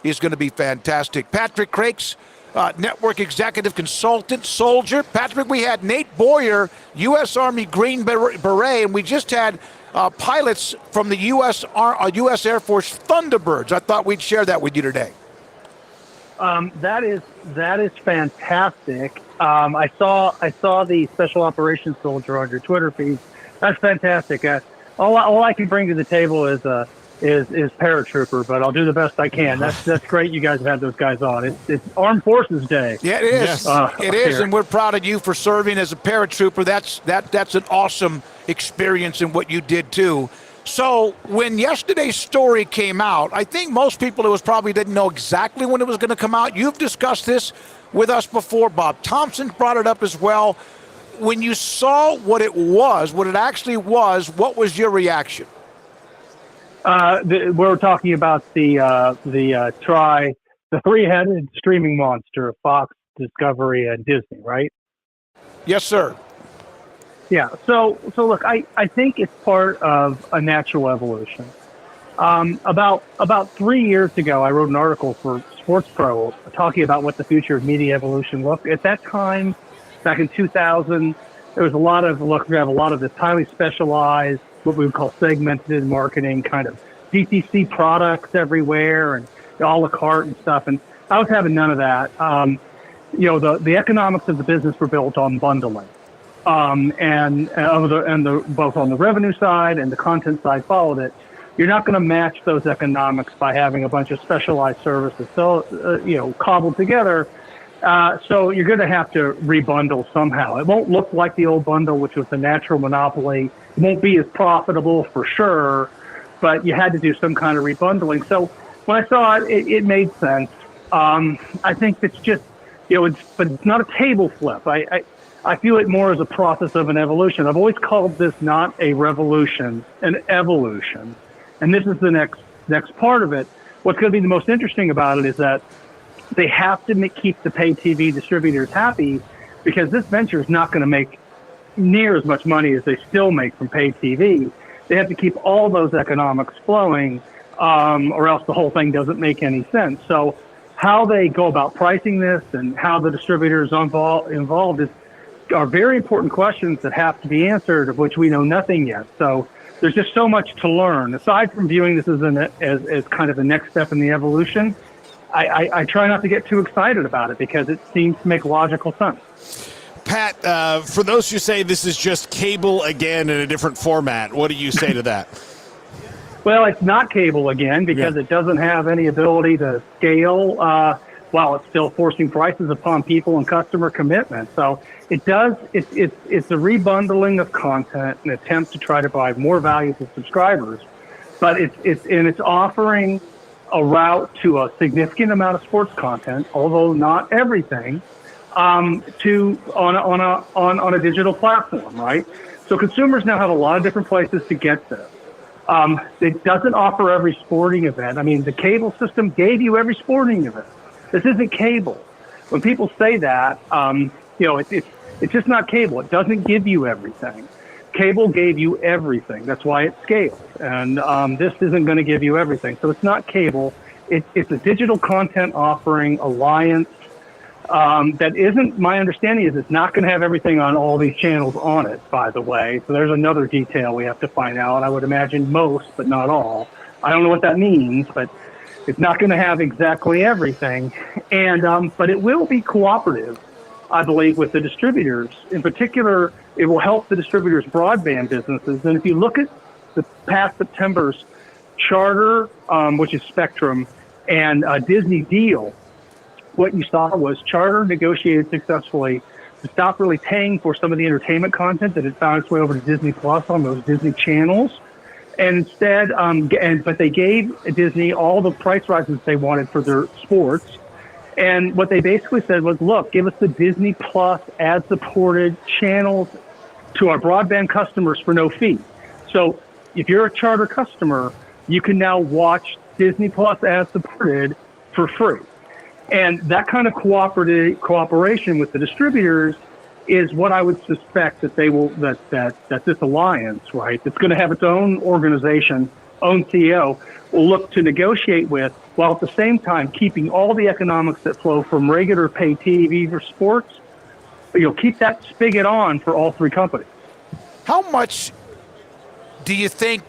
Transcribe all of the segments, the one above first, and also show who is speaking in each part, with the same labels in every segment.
Speaker 1: is going to be fantastic. Patrick Crakes, network executive consultant, soldier. Patrick, we had Nate Boyer, U.S. Army Green Beret, and we just had pilots from the U.S. Air Force Thunderbirds. I thought we'd share that with you today.
Speaker 2: That is fantastic. I saw the special operations soldier on your Twitter feed. That's fantastic. All I can bring to the table is paratrooper, but I'll do the best I can. That's great. You guys have had those guys on. It's Armed Forces Day.
Speaker 1: Yeah, it is. Yes. It is, and we're proud of you for serving as a paratrooper. That's an awesome experience in what you did too. So when yesterday's story came out, I think most people probably didn't know exactly when it was going to come out. You've discussed this with us before. Bob Thompson brought it up as well. When you saw what it actually was, what was your reaction?
Speaker 2: We're talking about the three-headed streaming monster of Fox, Discovery, and Disney, right?
Speaker 1: Yes, sir.
Speaker 2: Yeah. So look, I think it's part of a natural evolution. About 3 years ago, I wrote an article for Sports Pro talking about what the future of media evolution looked. At that time, back in 2000, there was we have a lot of this highly specialized, what we would call segmented marketing, kind of DTC products everywhere and a la carte and stuff. And I was having none of that. The economics of the business were built on bundling. And both on the revenue side and the content side followed it. You're not going to match those economics by having a bunch of specialized services, cobbled together. So you're going to have to rebundle somehow. It won't look like the old bundle, which was a natural monopoly. It won't be as profitable for sure, but you had to do some kind of rebundling. So when I saw it, it made sense. I think it's just, but it's not a table flip. I feel it more as a process of an evolution. I've always called this not a revolution, an evolution. And this is the next part of it. What's going to be the most interesting about it is that they have to keep the pay TV distributors happy, because this venture is not going to make near as much money as they still make from pay TV. They have to keep all those economics flowing, or else the whole thing doesn't make any sense. So how they go about pricing this and how the distributors involved are very important questions that have to be answered, of which we know nothing yet. So there's just so much to learn. Aside from viewing this as kind of the next step in the evolution, I try not to get too excited about it because it seems to make logical sense.
Speaker 3: Pat, for those who say this is just cable again in a different format, what do you say to that?
Speaker 2: Well, it's not cable again because it doesn't have any ability to scale while it's still forcing prices upon people and customer commitment. So it does. It's a rebundling of content, an attempt to try to provide more value to subscribers, but it's offering a route to a significant amount of sports content, although not everything, on a digital platform, right? So consumers now have a lot of different places to get this. It doesn't offer every sporting event. I mean, the cable system gave you every sporting event. This isn't cable. When people say that, it's just not cable. It doesn't give you everything. Cable gave you everything. That's why it scaled. And this isn't going to give you everything. So it's not cable. It's a digital content offering alliance that isn't, my understanding is it's not going to have everything on all these channels on it, by the way. So there's another detail we have to find out. I would imagine most, but not all. I don't know what that means, but it's not going to have exactly everything. And but it will be cooperative, I believe, with the distributors. In particular, it will help the distributors' broadband businesses. And if you look at the past September's Charter, which is Spectrum, and Disney deal, what you saw was Charter negotiated successfully to stop really paying for some of the entertainment content that had found its way over to Disney Plus on those Disney channels. And instead, but they gave Disney all the price rises they wanted for their sports. And what they basically said was, look, give us the Disney Plus ad-supported channels to our broadband customers for no fee. So if you're a Charter customer, you can now watch Disney Plus ad-supported for free. And that kind of cooperation with the distributors is what I would suspect that they will, that this alliance, right, it's going to have its own organization own CEO will look to negotiate with, while at the same time keeping all the economics that flow from regular pay TV for sports. You'll keep that spigot on for all three companies.
Speaker 1: How much do you think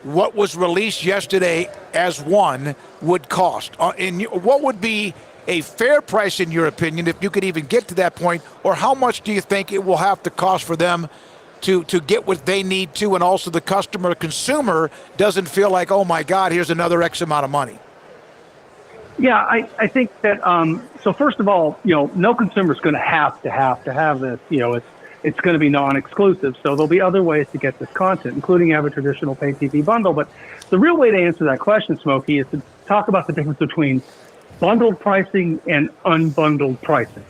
Speaker 1: what was released yesterday as one would cost? What would be a fair price in your opinion, if you could even get to that point, or how much do you think it will have to cost for them to get what they need to, and also the consumer doesn't feel like, oh my God, here's another X amount of money?
Speaker 2: Yeah, I think that, so first of all, no consumer is going to have this. It's going to be non-exclusive. So there'll be other ways to get this content, including have a traditional pay TV bundle. But the real way to answer that question, Smokey, is to talk about the difference between bundled pricing and unbundled pricing.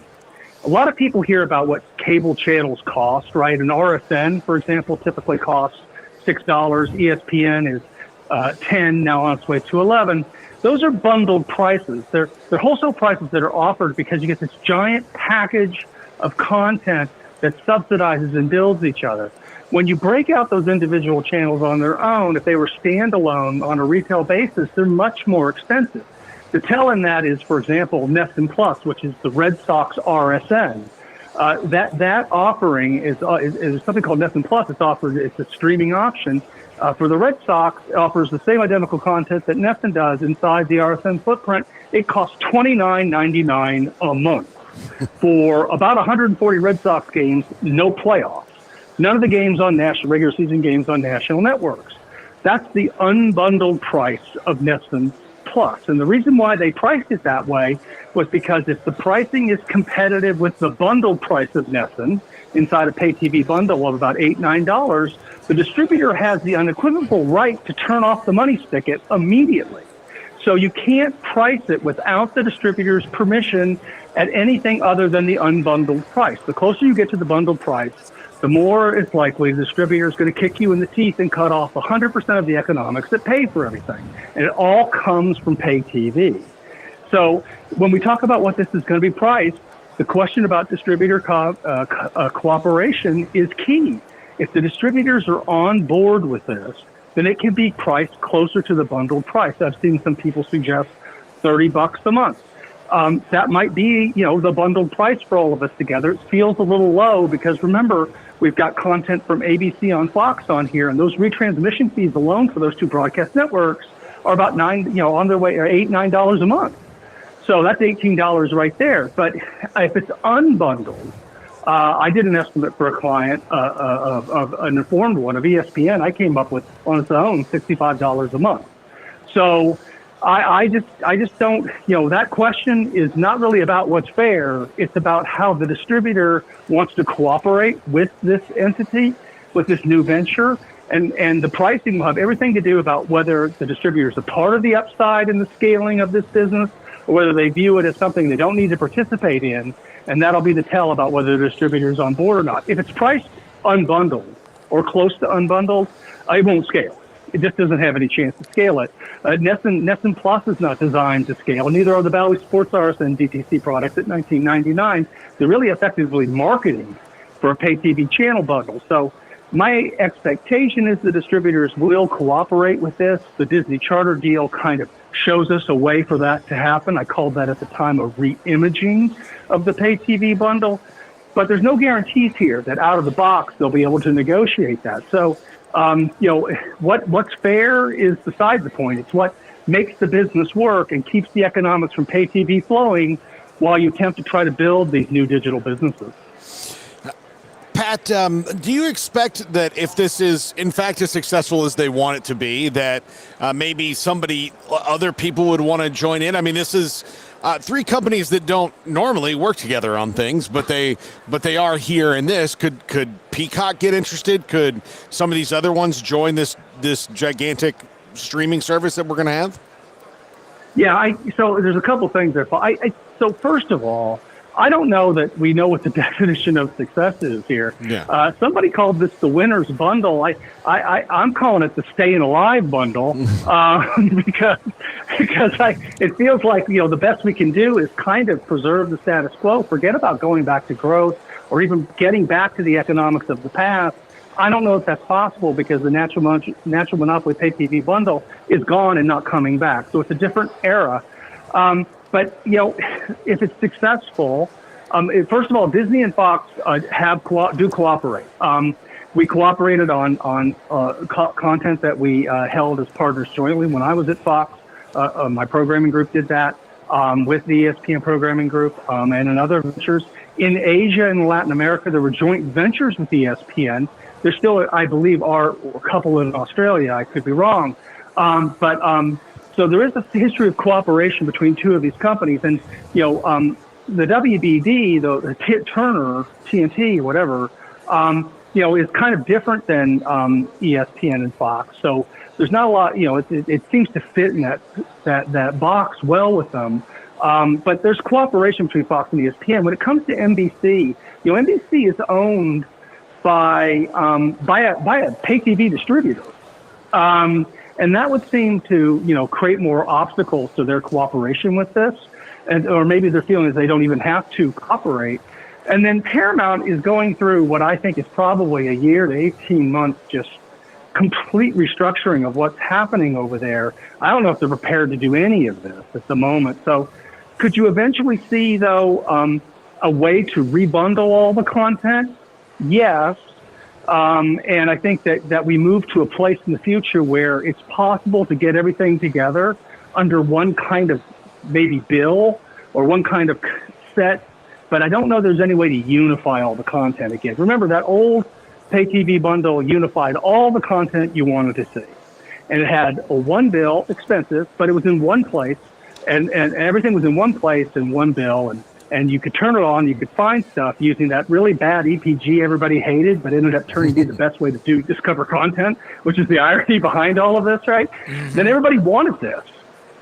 Speaker 2: A lot of people hear about what cable channels cost, right? An RSN, for example, typically costs $6. ESPN is $10, now on its way to $11. Those are bundled prices. They're wholesale prices that are offered because you get this giant package of content that subsidizes and builds each other. When you break out those individual channels on their own, if they were standalone on a retail basis, they're much more expensive. The tell in that is, for example, Nesson Plus, which is the Red Sox RSN. That offering is something called Nesson Plus. It's a streaming option. For the Red Sox, it offers the same identical content that Nesson does inside the RSN footprint. It costs $29.99 a month for about 140 Red Sox games, no playoffs. None of the games on regular season games on national networks. That's the unbundled price of Nesson Plus. And the reason why they priced it that way was because if the pricing is competitive with the bundled price of Nesson inside a pay TV bundle of about $8, $9, the distributor has the unequivocal right to turn off the money spigot immediately. So you can't price it without the distributor's permission at anything other than the unbundled price. The closer you get to the bundled price, the more it's likely the distributor is going to kick you in the teeth and cut off 100% of the economics that pay for everything. And it all comes from pay TV. So when we talk about what this is going to be priced, the question about distributor cooperation is key. If the distributors are on board with this, then it can be priced closer to the bundled price. I've seen some people suggest $30 a month. That might be, the bundled price for all of us together. It feels a little low because remember, we've got content from ABC on Fox on here, and those retransmission fees alone for those two broadcast networks are about on their way, or $8, $9 a month. So that's $18 right there. But if it's unbundled, I did an estimate for a client of an informed one of ESPN. I came up with on its own $65 a month. So I just don't, that question is not really about what's fair. It's about how the distributor wants to cooperate with this entity, with this new venture. And the pricing will have everything to do about whether the distributor is a part of the upside in the scaling of this business, or whether they view it as something they don't need to participate in. And that'll be the tell about whether the distributor is on board or not. If it's priced unbundled or close to unbundled, it won't scale. It just doesn't have any chance to scale it. Nesson Plus is not designed to scale. Neither are the Bally Sports RSN DTC products at $19.99. They're really effectively marketing for a pay TV channel bundle. So my expectation is the distributors will cooperate with this. The Disney Charter deal kind of shows us a way for that to happen. I called that at the time a re-imaging of the pay TV bundle. But there's no guarantees here that out of the box they'll be able to negotiate that. So, what's fair is beside the point. It's what makes the business work and keeps the economics from pay TV flowing while you attempt to try to build these new digital businesses.
Speaker 3: Pat, do you expect that if this is, in fact, as successful as they want it to be, that maybe other people would want to join in? I mean, this is three companies that don't normally work together on things, but they are here in this. Could Peacock get interested? Could some of these other ones join this gigantic streaming service that we're going to have?
Speaker 2: Yeah, so there's a couple things there. So first of all, I don't know that we know what the definition of success is here.
Speaker 3: Yeah.
Speaker 2: Somebody called this the winner's bundle. I'm calling it the staying alive bundle because it feels like the best we can do is kind of preserve the status quo. Forget about going back to growth or even getting back to the economics of the past. I don't know if that's possible because the natural monopoly pay TV bundle is gone and not coming back. So it's a different era. But if it's successful, first of all, Disney and Fox do cooperate. We cooperated on content that we held as partners jointly. When I was at Fox, my programming group did that with the ESPN programming group and in other ventures. In Asia and Latin America, there were joint ventures with ESPN. There still, I believe, are a couple in Australia. I could be wrong. So there is a history of cooperation between two of these companies. And, the WBD, the Turner, TNT, whatever, is kind of different than ESPN and Fox. So there's not a lot, it seems to fit in that box well with them. But there's cooperation between Fox and ESPN. When it comes to NBC, NBC is owned by a pay TV distributor. And that would seem to, create more obstacles to their cooperation with this. Or maybe their feeling is they don't even have to cooperate. And then Paramount is going through what I think is probably a year to 18 months, just complete restructuring of what's happening over there. I don't know if they're prepared to do any of this at the moment. So could you eventually see, though, a way to rebundle all the content? Yes. And I think that we move to a place in the future where it's possible to get everything together under one kind of maybe bill or one kind of set, but I don't know there's any way to unify all the content again. Remember, that old pay TV bundle unified all the content you wanted to see. And it had a one bill, expensive, but it was in one place, and everything was in one place in one bill, and you could turn it on, you could find stuff using that really bad EPG everybody hated, but ended up turning to be the best way to discover content, which is the irony behind all of this, right? Mm-hmm. Then everybody wanted this.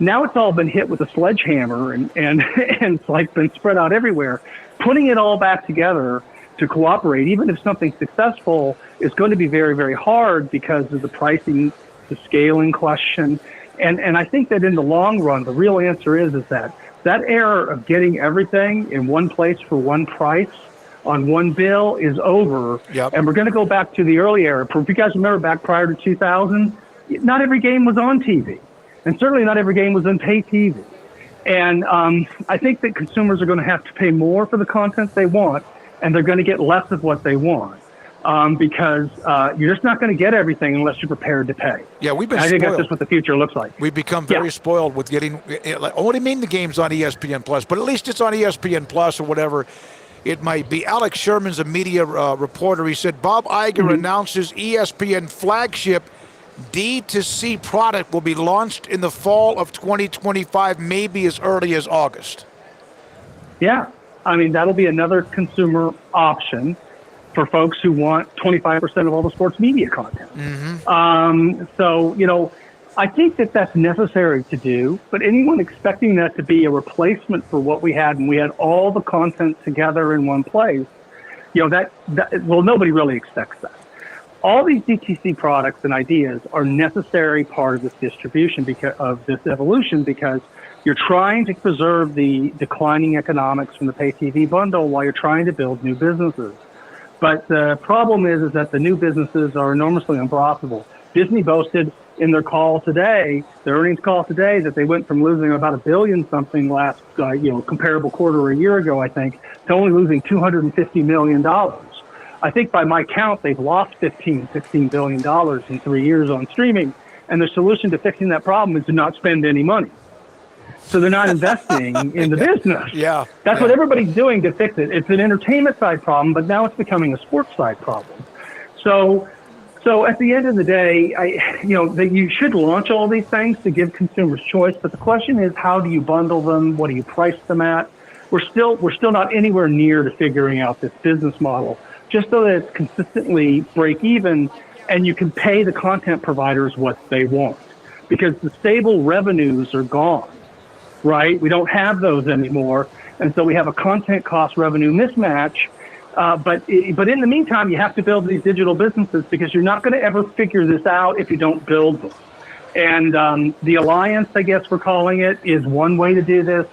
Speaker 2: Now it's all been hit with a sledgehammer and it's like been spread out everywhere. Putting it all back together to cooperate, even if something's successful, is going to be very, very hard because of the pricing, the scaling question. And I think that in the long run, the real answer is that era of getting everything in one place for one price on one bill is over.
Speaker 1: Yep. And
Speaker 2: we're going to go back to the early era. If you guys remember back prior to 2000, not every game was on TV. And certainly not every game was on pay TV. And I think that consumers are going to have to pay more for the content they want, and they're going to get less of what they want because you're just not going to get everything unless you're prepared to pay.
Speaker 1: Yeah, we've been
Speaker 2: I
Speaker 1: spoiled.
Speaker 2: think that's just what the future looks like.
Speaker 1: We've become very spoiled with getting what do you mean the game's on ESPN Plus? But at least it's on ESPN Plus or whatever it might be. Alex Sherman's a media reporter. He said Bob Iger announces ESPN Flagship D2C product will be launched in the fall of 2025, maybe as early as August.
Speaker 2: Yeah. I mean, that'll be another consumer option for folks who want 25% of all the sports media content. Mm-hmm. So, I think that that's necessary to do, but anyone expecting that to be a replacement for what we had, and we had all the content together in one place, nobody really expects that. All these DTC products and ideas are necessary part of this distribution of this evolution because you're trying to preserve the declining economics from the pay TV bundle while you're trying to build new businesses. But the problem is that the new businesses are enormously unprofitable. Disney boasted in their earnings call today, that they went from losing about $1 billion something last, comparable quarter a year ago, I think, to only losing $250 million. I think by my count, they've lost $16 billion in 3 years on streaming. And the solution to fixing that problem is to not spend any money. So they're not investing in the business.
Speaker 1: Yeah.
Speaker 2: That's what everybody's doing to fix it. It's an entertainment side problem, but now it's becoming a sports side problem. So at the end of the day, you should launch all these things to give consumers choice. But the question is, how do you bundle them? What do you price them at? We're still not anywhere near to figuring out this business model, just so that it's consistently break even and you can pay the content providers what they want, because the stable revenues are gone, right? We don't have those anymore. And so we have a content cost revenue mismatch. But in the meantime, you have to build these digital businesses because you're not going to ever figure this out if you don't build them. And the alliance, I guess we're calling it, is one way to do this.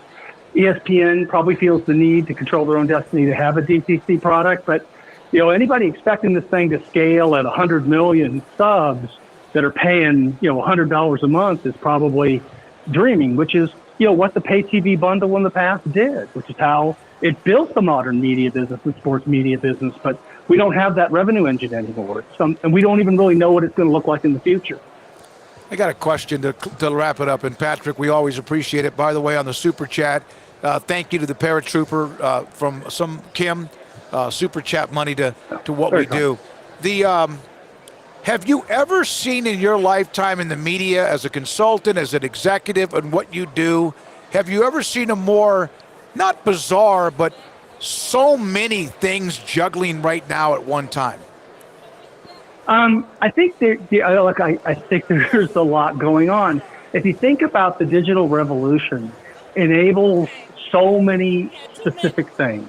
Speaker 2: ESPN probably feels the need to control their own destiny to have a DTC product, but anybody expecting this thing to scale at 100 million subs that are paying, $100 a month is probably dreaming, which is, what the pay TV bundle in the past did, which is how it built the modern media business and sports media business. But we don't have that revenue engine anymore. And we don't even really know what it's going to look like in the future.
Speaker 1: I got a question to wrap it up. And Patrick, we always appreciate it. By the way, on the Super Chat, thank you to the paratrooper from Kim. Super Chat money to what we do. Have you ever seen in your lifetime in the media as a consultant, as an executive, and what you do, have you ever seen a more, not bizarre, but so many things juggling right now at one time?
Speaker 2: I think I think there's a lot going on. If you think about the digital revolution, enables so many specific things.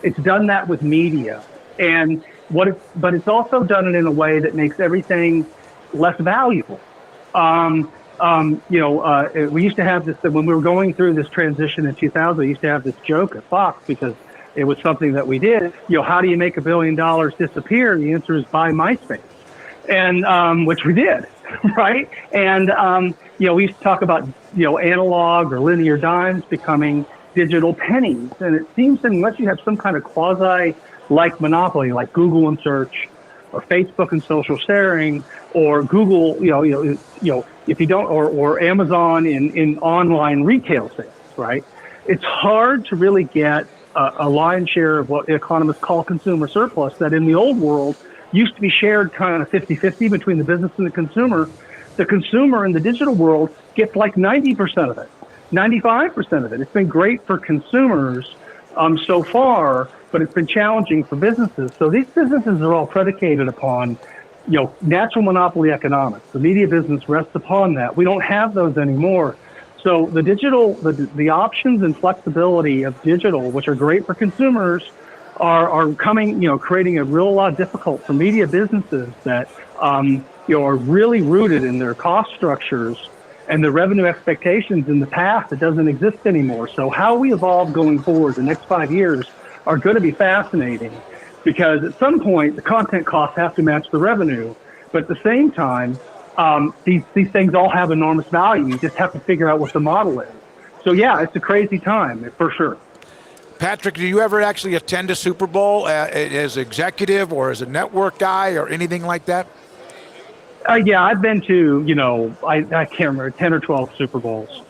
Speaker 2: It's done that with media, but it's also done it in a way that makes everything less valuable. We used to have this, when we were going through this transition in 2000, we used to have this joke at Fox because it was something that we did. How do you make $1 billion disappear? The answer is buy MySpace, and which we did, right? And we used to talk about analog or linear dimes becoming digital pennies, and it seems that unless you have some kind of quasi-like monopoly, like Google and search, or Facebook and social sharing, or Google, if you don't, or Amazon in online retail sales, right? It's hard to really get a lion's share of what economists call consumer surplus that in the old world used to be shared kind of 50-50 between the business and the consumer. The consumer in the digital world gets like 90% of it. 95% of it. It's been great for consumers so far, but it's been challenging for businesses. So these businesses are all predicated upon, natural monopoly economics. The media business rests upon that. We don't have those anymore. So the digital, the options and flexibility of digital, which are great for consumers, are coming, creating a real lot difficult for media businesses that, are really rooted in their cost structures and the revenue expectations in the past that doesn't exist anymore. So how we evolve going forward the next 5 years are going to be fascinating, because at some point the content costs have to match the revenue, but at the same time, these things all have enormous value. You just have to figure out what the model is. So yeah, it's a crazy time for sure.
Speaker 1: Patrick, do you ever actually attend a Super Bowl as executive or as a network guy or anything like that?
Speaker 2: Yeah, I've been to, I can't remember, 10 or 12 Super Bowls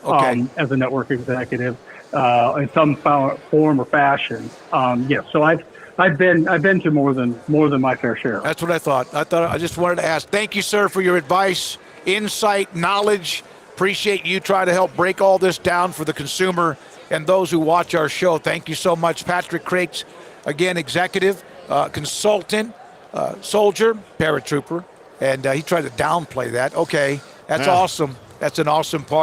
Speaker 2: as a network executive in some form or fashion. So I've been to more than my fair share.
Speaker 1: That's what I thought. I just wanted to ask. Thank you, sir, for your advice, insight, knowledge. Appreciate you trying to help break all this down for the consumer and those who watch our show. Thank you so much, Patrick Crakes, again, executive, consultant, soldier, paratrooper. And he tried to downplay that. Okay, that's awesome. That's an awesome part.